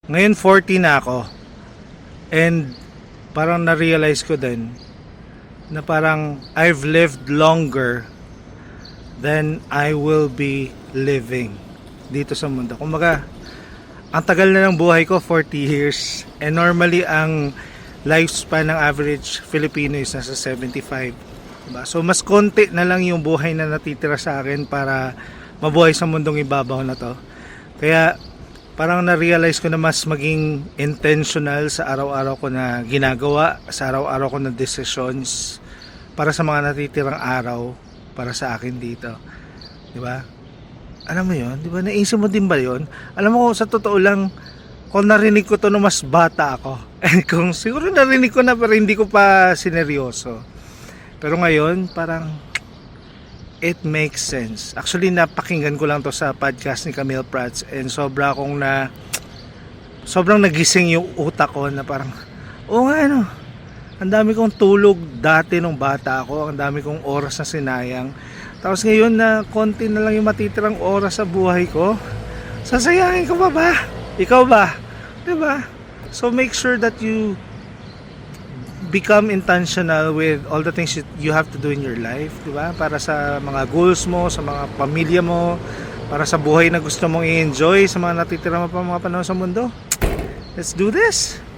Ngayon 40 na ako. And parang na-realize ko din na parang I've lived longer than I will be living dito sa mundo. Kumbaga, ang tagal na ng buhay ko, 40 years. And normally, ang lifespan ng average Filipino is nasa 75. Diba? So, mas konti na lang yung buhay na natitira sa akin para mabuhay sa mundong ibabaw na to. Kaya, parang na-realize ko na mas maging intentional sa araw-araw ko na ginagawa, sa araw-araw ko na decisions para sa mga natitirang araw para sa akin dito. Diba? Alam mo yon, di ba? Naisip mo din ba yon? Alam mo, sa totoo lang, kung narinig ko to no mas bata ako. Kung siguro narinig ko na pero hindi ko pa sineryoso. Pero ngayon, parang it makes sense. Actually, napakinggan ko lang to sa podcast ni Camille Prats and sobrang nagising yung utak ko na parang, oo nga ano, ang dami kong tulog dati nung bata ako, ang dami kong oras na sinayang. Tapos ngayon na konti na lang yung matitirang oras sa buhay ko, sasayangin ko pa ba? Ikaw ba? Diba? So make sure that you become intentional with all the things you have to do in your life, diba? Para sa mga goals mo, sa mga pamilya mo, para sa buhay na gusto mong i-enjoy, sa mga natitira mo pa mga panahon sa mundo. Let's do this!